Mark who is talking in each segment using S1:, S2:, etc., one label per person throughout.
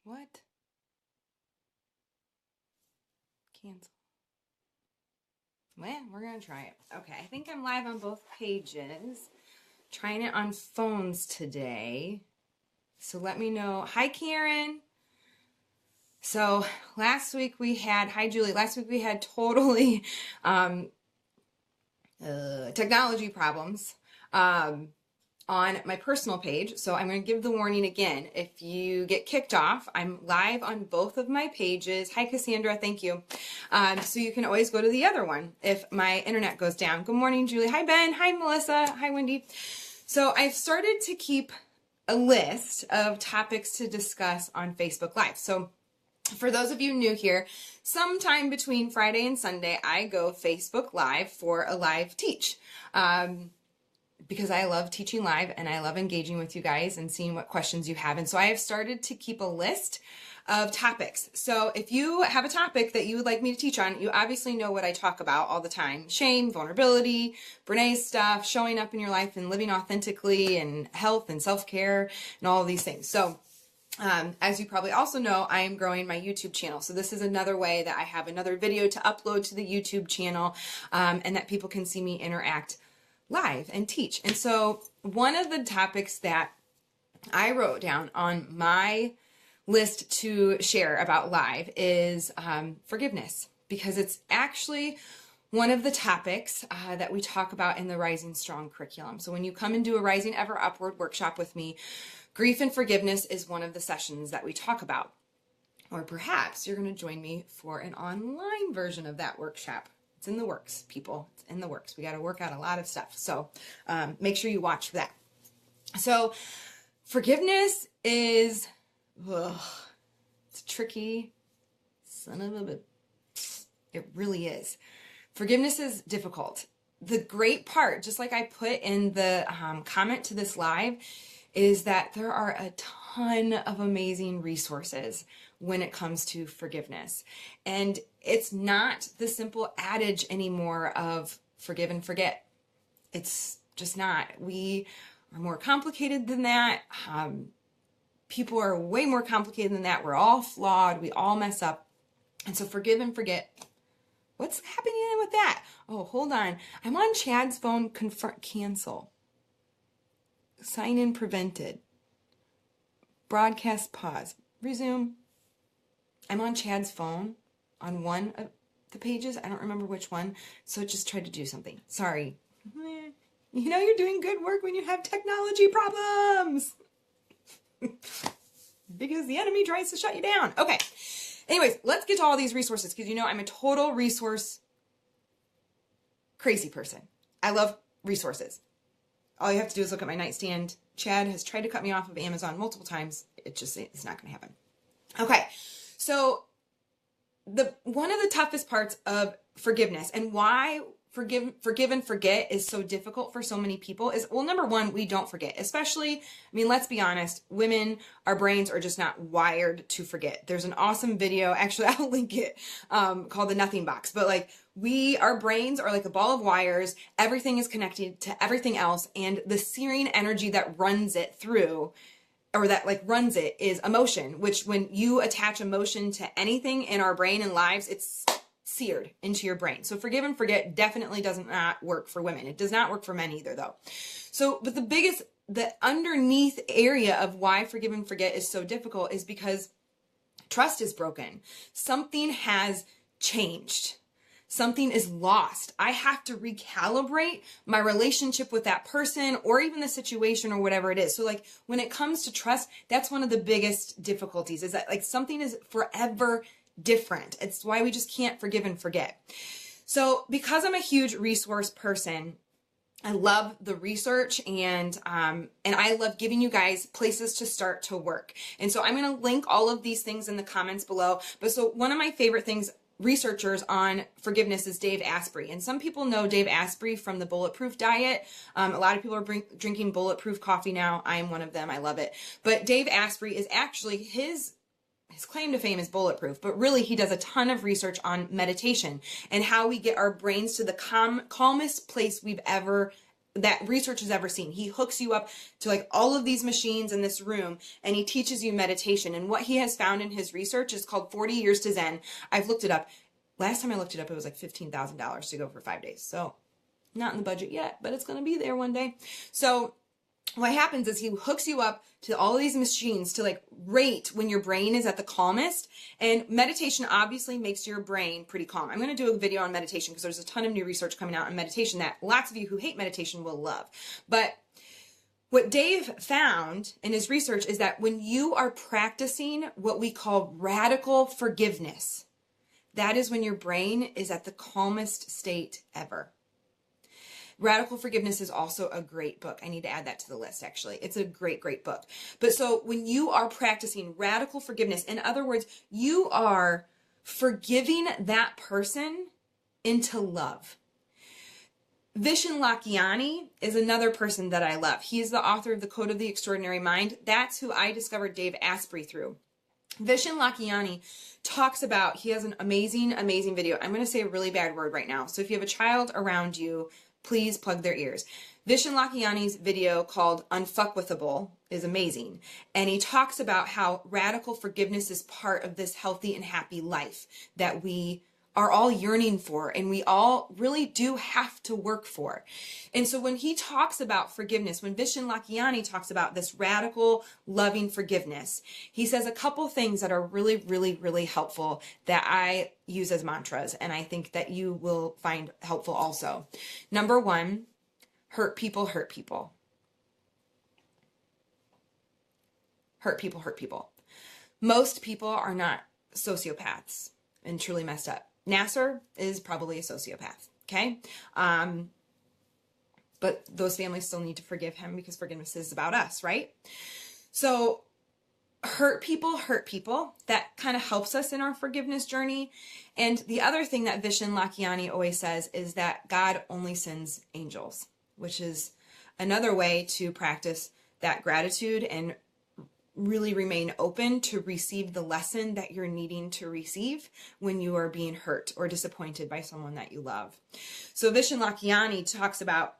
S1: What? Cancel. Well, we're going to try it. Okay, I think I'm live on both pages. Trying it on phones today. So let me know. Hi, Karen. So last week we had, hi, Julie. Last week we had totally technology problems on my personal page. So I'm going to give the warning again. If you get kicked off, I'm live on both of my pages. Hi, Cassandra. Thank you. So you can always go to the other one if my internet goes down. Good morning, Julie. Hi, Ben. Hi, Melissa. Hi, Wendy. So I've started to keep a list of topics to discuss on Facebook Live. So for those of you new here, sometime between Friday and Sunday, I go Facebook Live for a live teach. Because I love teaching live and I love engaging with you guys and seeing what questions you have. And so I have started to keep a list of topics. So if you have a topic that you would like me to teach on, you obviously know what I talk about all the time. Shame, vulnerability, Brené's stuff, showing up in your life and living authentically, and health and self-care and all of these things. So as you probably also know, I am growing my YouTube channel. So this is another way that I have another video to upload to the YouTube channel, and that people can see me interact live and teach. And so one of the topics that I wrote down on my list to share about live is forgiveness, because it's actually one of the topics that we talk about in the Rising Strong curriculum. So when you come and do a Rising Ever Upward workshop with me, grief and forgiveness is one of the sessions that we talk about. Or perhaps you're going to join me for an online version of that workshop. It's in the works, people. It's in the works. We got to work out a lot of stuff. So make sure you watch for that. So forgiveness is, it's tricky. Son of a bitch. It really is. Forgiveness is difficult. The great part, just like I put in the comment to this live, is that there are a ton of amazing resources when it comes to forgiveness. And it's not the simple adage anymore of forgive and forget. It's just not. We are more complicated than that. People are way more complicated than that. We're all flawed. We all mess up. And so forgive and forget. What's happening with that? Oh, hold on. I'm on Chad's phone. Cancel. Sign in prevented. Broadcast pause. Resume. I'm on Chad's phone on one of the pages. I don't remember which one. So it just tried to do something. Sorry. You know you're doing good work when you have technology problems. Because the enemy tries to shut you down. Okay. Anyways, let's get to all these resources, because you know I'm a total resource crazy person. I love resources. All you have to do is look at my nightstand. Chad has tried to cut me off of Amazon multiple times. It's not going to happen. Okay. So one of the toughest parts of forgiveness, and why forgive and forget is so difficult for so many people, is, well, number one, we don't forget. Especially, I mean, let's be honest, women, our brains are just not wired to forget. There's an awesome video, actually I'll link it, called The Nothing Box. But like, our brains are like a ball of wires. Everything is connected to everything else, and the searing energy that runs it through, or that like runs it, is emotion, which when you attach emotion to anything in our brain and lives, it's seared into your brain. So forgive and forget definitely does not work for women. It does not work for men either, though. So, but the underneath area of why forgive and forget is so difficult is because trust is broken. Something has changed. Something is lost. I have to recalibrate my relationship with that person, or even the situation, or whatever it is. So like when it comes to trust, that's one of the biggest difficulties, is that like something is forever different. It's why we just can't forgive and forget. So because I'm a huge resource person, I love the research, and I love giving you guys places to start to work. And so I'm going to link all of these things in the comments below. But so one of my favorite researchers on forgiveness is Dave Asprey. And some people know Dave Asprey from the Bulletproof Diet. A lot of people are drinking Bulletproof coffee now. I am one of them. I love it. But Dave Asprey is actually, his claim to fame is bulletproof, but really he does a ton of research on meditation and how we get our brains to the calmest place we've ever that research has ever seen. He hooks you up to like all of these machines in this room and he teaches you meditation. And what he has found in his research is called 40 Years to Zen. I've looked it up. Last time I looked it up, it was like $15,000 to go for 5 days. So not in the budget yet, but it's going to be there one day. So what happens is he hooks you up to all of these machines to like rate when your brain is at the calmest. And meditation obviously makes your brain pretty calm. I'm going to do a video on meditation because there's a ton of new research coming out on meditation that lots of you who hate meditation will love. But what Dave found in his research is that when you are practicing what we call radical forgiveness, that is when your brain is at the calmest state ever. Radical Forgiveness is also a great book. I need to add that to the list, actually. It's a great, great book. But so when you are practicing radical forgiveness, in other words, you are forgiving that person into love. Vishen Lakhiani is another person that I love. He is the author of The Code of the Extraordinary Mind. That's who I discovered Dave Asprey through. Vishen Lakhiani talks about, he has an amazing, amazing video. I'm going to say a really bad word right now. So if you have a child around you, please plug their ears. Vishen Lakhiani's video called Unfuckwithable is amazing. And he talks about how radical forgiveness is part of this healthy and happy life that we are all yearning for and we all really do have to work for. And so when he talks about forgiveness, when Vishen Lakhiani talks about this radical loving forgiveness, he says a couple things that are really, really, really helpful that I use as mantras, and I think that you will find helpful also. Number one, hurt people hurt people. Hurt people hurt people. Most people are not sociopaths and truly messed up. Nasser is probably a sociopath, okay? But those families still need to forgive him because forgiveness is about us, right? So hurt people. That kind of helps us in our forgiveness journey. And the other thing that Vishen Lakhiani always says is that God only sends angels, which is another way to practice that gratitude and really remain open to receive the lesson that you're needing to receive when you are being hurt or disappointed by someone that you love. So Vishen Lakhiani talks about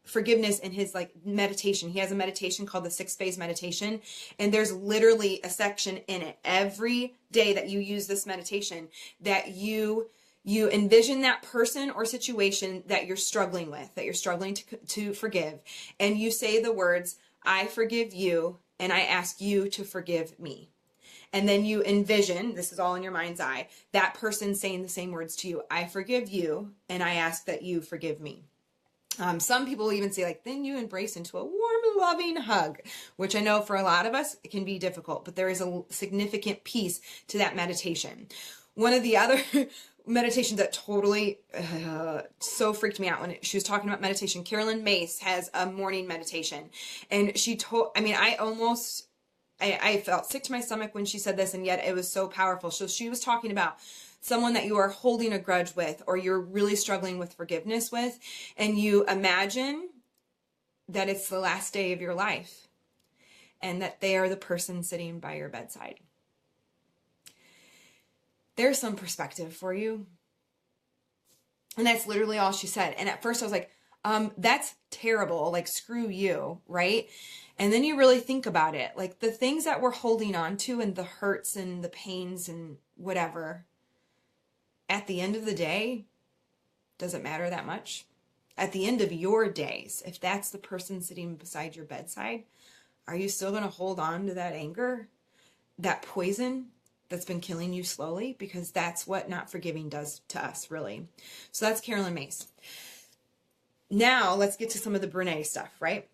S1: forgiveness in his like meditation. He has a meditation called the 6-phase meditation, and there's literally a section in it every day that you use this meditation that you envision that person or situation that you're struggling with, that you're struggling to forgive, and you say the words, I forgive you, and I ask you to forgive me. And then you envision, this is all in your mind's eye, that person saying the same words to you, I forgive you, and I ask that you forgive me. Some people even say like, then you embrace into a warm, loving hug, which I know for a lot of us, it can be difficult, but there is a significant piece to that meditation. One of the other meditations that totally so freaked me out when she was talking about meditation, Carolyn Mace has a morning meditation, and she told, I felt sick to my stomach when she said this, and yet it was so powerful. So she was talking about someone that you are holding a grudge with, or you're really struggling with forgiveness with, and you imagine that it's the last day of your life and that they are the person sitting by your bedside. There's some perspective for you. And that's literally all she said. And at first I was like, that's terrible. Like, screw you, right? And then you really think about it. Like, the things that we're holding on to and the hurts and the pains and whatever, at the end of the day, does it matter that much? At the end of your days, if that's the person sitting beside your bedside, are you still going to hold on to that anger, that poison that's been killing you slowly? Because that's what not forgiving does to us, really. So that's Carolyn Mace. Now let's get to some of the Brene stuff, right?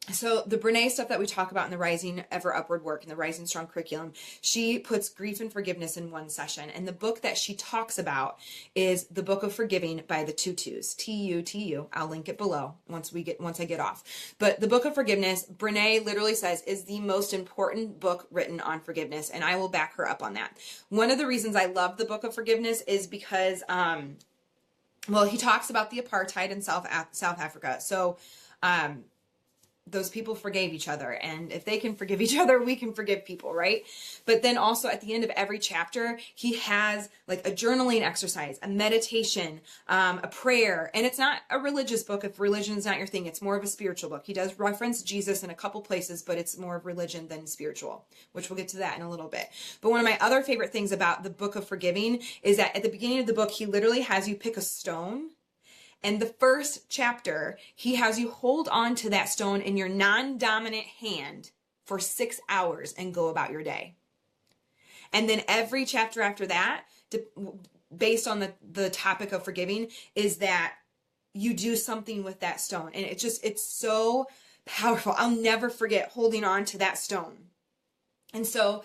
S1: So the Brene stuff that we talk about in the Rising Ever Upward work, in the Rising Strong curriculum, she puts grief and forgiveness in one session. And the book that she talks about is The Book of Forgiving by the Tutus, T-U-T-U. I'll link it below once I get off. But the Book of Forgiveness, Brene literally says, is the most important book written on forgiveness. And I will back her up on that. One of the reasons I love the Book of Forgiveness is because, he talks about the apartheid in South Africa. So, those people forgave each other. And if they can forgive each other, we can forgive people, right? But then also at the end of every chapter, he has like a journaling exercise, a meditation, a prayer. And it's not a religious book. If religion is not your thing, it's more of a spiritual book. He does reference Jesus in a couple places, but it's more of religion than spiritual, which we'll get to that in a little bit. But one of my other favorite things about the book of forgiving is that at the beginning of the book, he literally has you pick a stone. And the first chapter, he has you hold on to that stone in your non-dominant hand for 6 hours and go about your day. And then every chapter after that, based on the topic of forgiving, is that you do something with that stone. And it's so powerful. I'll never forget holding on to that stone. And so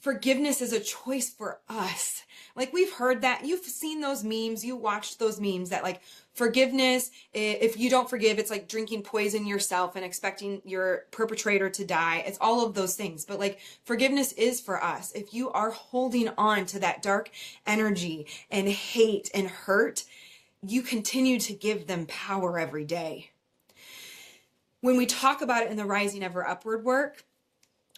S1: forgiveness is a choice for us. Like, we've heard that. You've seen those memes. You watched those memes that like forgiveness, if you don't forgive, it's like drinking poison yourself and expecting your perpetrator to die. It's all of those things. But like, forgiveness is for us. If you are holding on to that dark energy and hate and hurt, you continue to give them power every day. When we talk about it in the Rising Ever Upward work,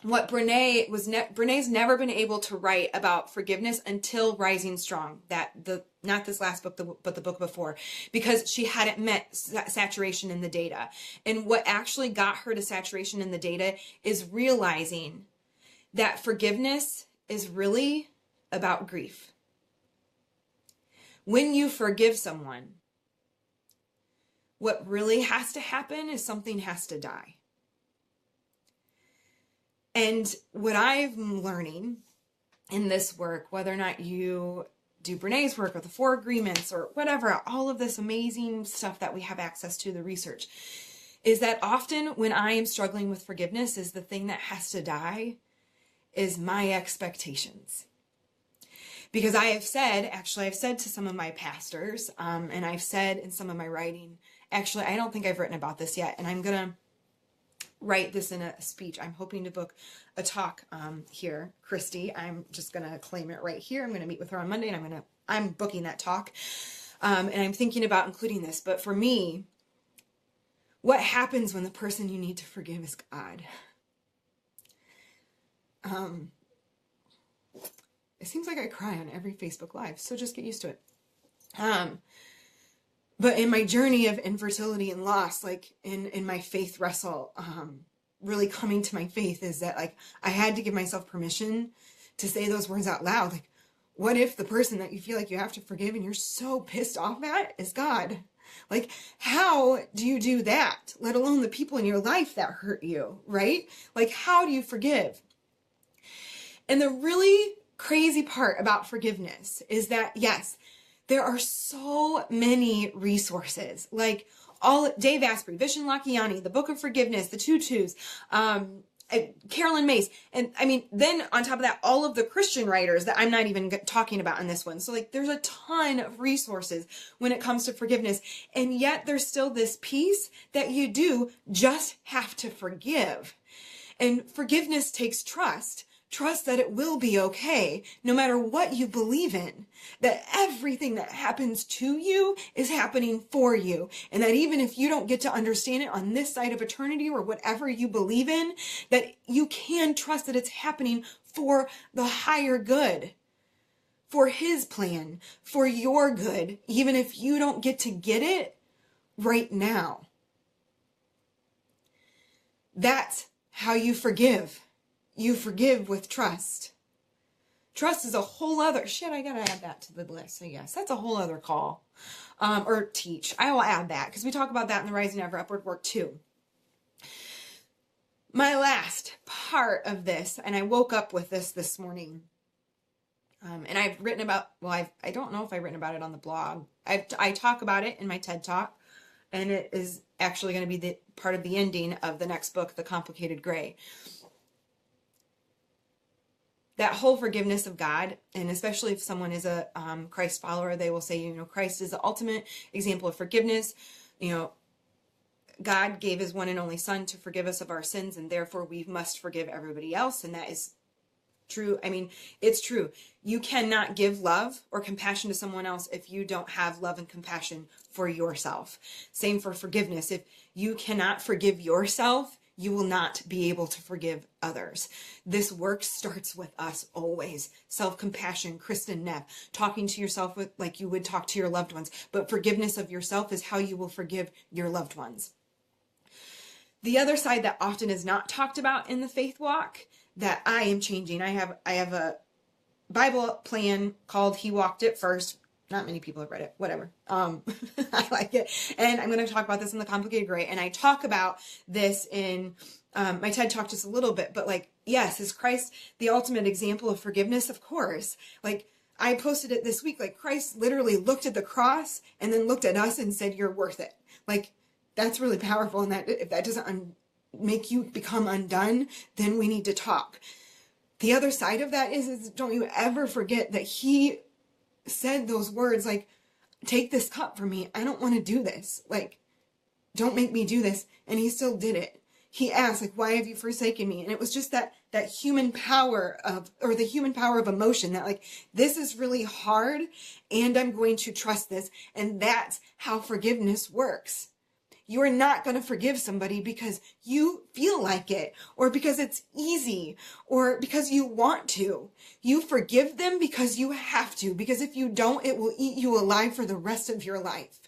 S1: what Brene's never been able to write about forgiveness until Rising Strong, not this last book, but the book before, because she hadn't met saturation in the data. And what actually got her to saturation in the data is realizing that forgiveness is really about grief. When you forgive someone, what really has to happen is something has to die. And what I'm learning in this work, whether or not you do Brene's work or the 4 agreements or whatever, all of this amazing stuff that we have access to, the research, is that often when I am struggling with forgiveness, is the thing that has to die is my expectations. Because I've said to some of my pastors, and I've said in some of my writing, actually, I don't think I've written about this yet, and I'm going to write this in a speech. I'm hoping to book a talk here, Christy. I'm just going to claim it right here. I'm going to meet with her on Monday, and I'm booking that talk. And I'm thinking about including this. But for me, what happens when the person you need to forgive is God? It seems like I cry on every Facebook Live, so just get used to it. But in my journey of infertility and loss, like in my faith wrestle, really coming to my faith is that like I had to give myself permission to say those words out loud. Like, what if the person that you feel like you have to forgive and you're so pissed off at is God? Like, how do you do that? Let alone the people in your life that hurt you, right? Like, how do you forgive? And the really crazy part about forgiveness is that, yes, there are so many resources, like Dave Asprey, Vishen Lakhiani, the Book of Forgiveness, the Tutus, Carolyn Mace. And I mean, then on top of that, all of the Christian writers that I'm not even talking about in this one. So like, there's a ton of resources when it comes to forgiveness. And yet there's still this piece that you do just have to forgive. And forgiveness takes trust. Trust that it will be okay, no matter what you believe in, that everything that happens to you is happening for you, and that even if you don't get to understand it on this side of eternity or whatever you believe in, that you can trust that it's happening for the higher good, for His plan, for your good, even if you don't get to get it right now. That's how you forgive. You forgive with trust. Trust is a whole other, I gotta add that to the list, I guess. That's a whole other call, or teach. I will add that, because we talk about that in the Rising Ever Upward work too. My last part of this, and I woke up with this morning, and I've written about, I don't know if I've written about it on the blog. I talk about it in my TED Talk, and it is actually going to be the part of the ending of the next book, The Complicated Gray. That whole forgiveness of God, and especially if someone is a Christ follower, they will say, Christ is the ultimate example of forgiveness. God gave His one and only Son to forgive us of our sins, and therefore we must forgive everybody else. And that is True. I mean, it's true. You cannot give love or compassion to someone else if you don't have love and compassion for yourself. Same for forgiveness. If you cannot forgive yourself, you will not be able to forgive others. This work starts with us always. Self-compassion, Kristen Neff, talking to yourself with, like you would talk to your loved ones. But forgiveness of yourself is how you will forgive your loved ones. The other side that often is not talked about in the faith walk that I am changing. I have a Bible plan called He Walked It First. Not many people have read it, whatever. I like it. And I'm going to talk about this in the Complicated Gray. And I talk about this in my TED Talk just a little bit, but like, yes, is Christ the ultimate example of forgiveness? Of course. Like, I posted it this week, like Christ literally looked at the cross and then looked at us and said, you're worth it. Like, that's really powerful. And that if that doesn't make you become undone, then we need to talk. The other side of that is don't you ever forget that he said those words like, take this cup from me. I don't want to do this. Like, don't make me do this. And he still did it. He asked, like, why have you forsaken me? And it was just that human power of, or the human power of emotion that like, this is really hard and I'm going to trust this. And that's how forgiveness works. You are not going to forgive somebody because you feel like it, or because it's easy, or because you want to. You forgive them because you have to, because if you don't, it will eat you alive for the rest of your life.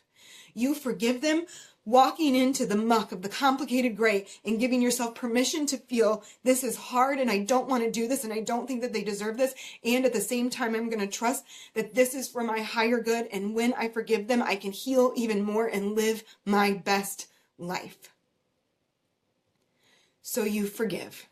S1: You forgive them walking into the muck of the complicated gray and giving yourself permission to feel this is hard and I don't want to do this and I don't think that they deserve this. And at the same time, I'm going to trust that this is for my higher good. And when I forgive them, I can heal even more and live my best life. So you forgive.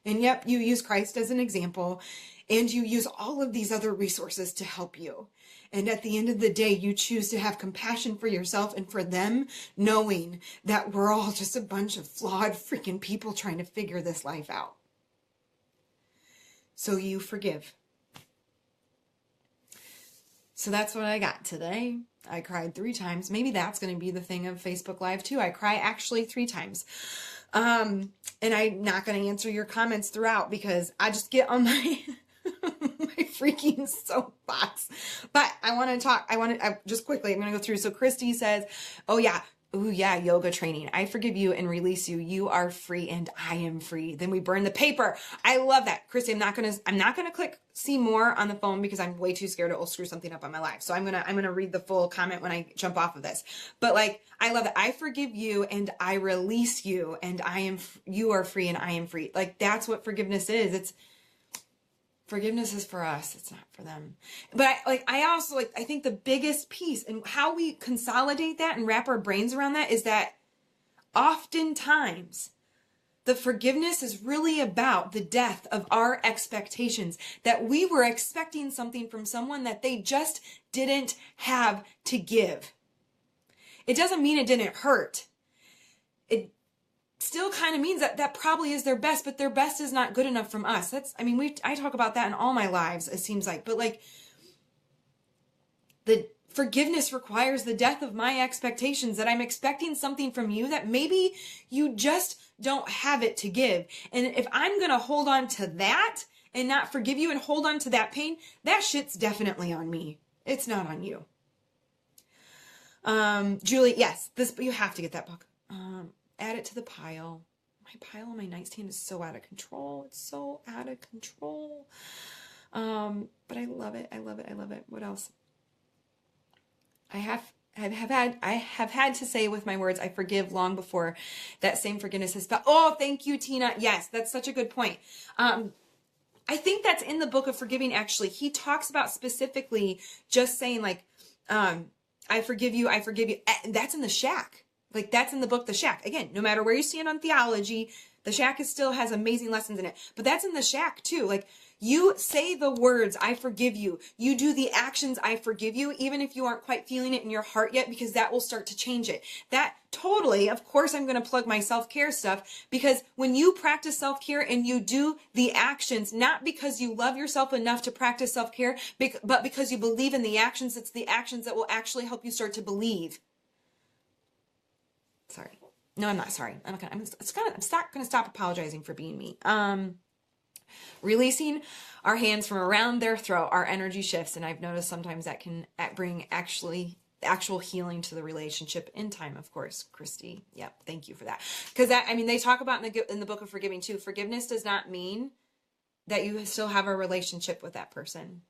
S1: And yep, you use Christ as an example and you use all of these other resources to help you. And at the end of the day, you choose to have compassion for yourself and for them, knowing that we're all just a bunch of flawed freaking people trying to figure this life out. So you forgive. So that's what I got today. I cried 3 times. Maybe that's going to be the thing of Facebook Live too. I cry actually 3 times. And I'm not going to answer your comments throughout because I just get on my my freaking soapbox. But I want to talk. Just quickly, I'm going to go through. So Christy says, oh yeah, yoga training. I forgive you and release you. You are free and I am free. Then we burn the paper. I love that. Christy, I'm not going to click see more on the phone because I'm way too scared it will screw something up on my life. So I'm going to read the full comment when I jump off of this. But like, I love that. I forgive you and I release you and you are free and I am free. Like that's what forgiveness is. Forgiveness is for us. It's not for them. But I think the biggest piece and how we consolidate that and wrap our brains around that is that oftentimes the forgiveness is really about the death of our expectations, that we were expecting something from someone that they just didn't have to give. It doesn't mean it didn't hurt. It still kind of means that probably is their best, but their best is not good enough from us. I talk about that in all my lives, it seems like, but like the forgiveness requires the death of my expectations, that I'm expecting something from you that maybe you just don't have it to give. And if I'm going to hold on to that and not forgive you and hold on to that pain, that shit's definitely on me. It's not on you. Julie, yes, you have to get that book. Add it to the pile. My pile on my nightstand is so out of control. It's so out of control. But I love it. I love it. I love it. What else? I have had to say with my words, I forgive long before that same forgiveness has felt. Oh, thank you, Tina. Yes, that's such a good point. I think that's in the book of forgiving, actually. He talks about specifically just saying like, I forgive you. I forgive you. That's in the Shack. Like that's in the book, The Shack. Again, no matter where you stand on theology, The Shack still has amazing lessons in it. But that's in The Shack too. Like you say the words, I forgive you. You do the actions, I forgive you, even if you aren't quite feeling it in your heart yet, because that will start to change it. That totally, of course, I'm going to plug my self-care stuff, because when you practice self-care and you do the actions, not because you love yourself enough to practice self-care, but because you believe in the actions, it's the actions that will actually help you start to believe. Sorry. No, I'm not sorry. I'm not going to stop apologizing for being me. releasing our hands from around their throat, our energy shifts. And I've noticed sometimes that can bring actual healing to the relationship in time, of course. Christy, yep, thank you for that. Because that, I mean, they talk about in the book of forgiving too, forgiveness does not mean that you still have a relationship with that person.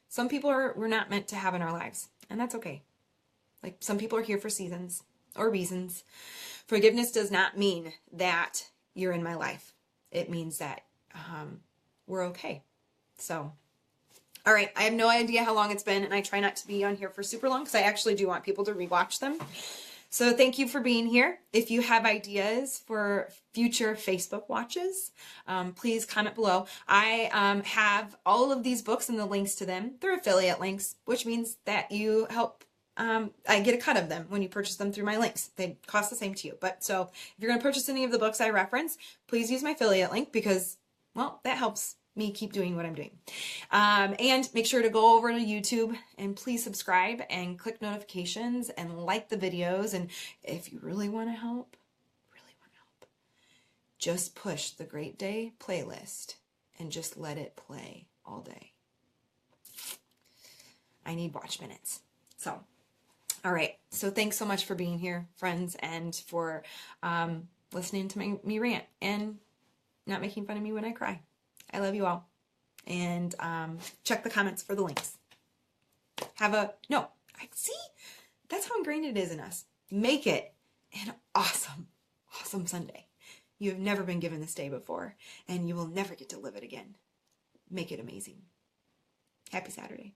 S1: Some people we're not meant to have in our lives, and that's okay. Like, some people are here for seasons or reasons. Forgiveness does not mean that you're in my life. It means that we're okay. So, all right. I have no idea how long it's been, and I try not to be on here for super long because I actually do want people to rewatch them. So thank you for being here. If you have ideas for future Facebook watches, please comment below. I have all of these books and the links to them. They're affiliate links, which means that you help. I get a cut of them when you purchase them through my links. They cost the same to you. But so if you're going to purchase any of the books I reference, please use my affiliate link because, well, that helps me keep doing what I'm doing. And make sure to go over to YouTube and please subscribe and click notifications and like the videos. And if you really want to help, just push the Great Day playlist and just let it play all day. I need watch minutes. So, all right. So thanks so much for being here, friends, and for listening to me rant and not making fun of me when I cry. I love you all. And check the comments for the links. See? That's how ingrained it is in us. Make it an awesome, awesome Sunday. You have never been given this day before, and you will never get to live it again. Make it amazing. Happy Saturday.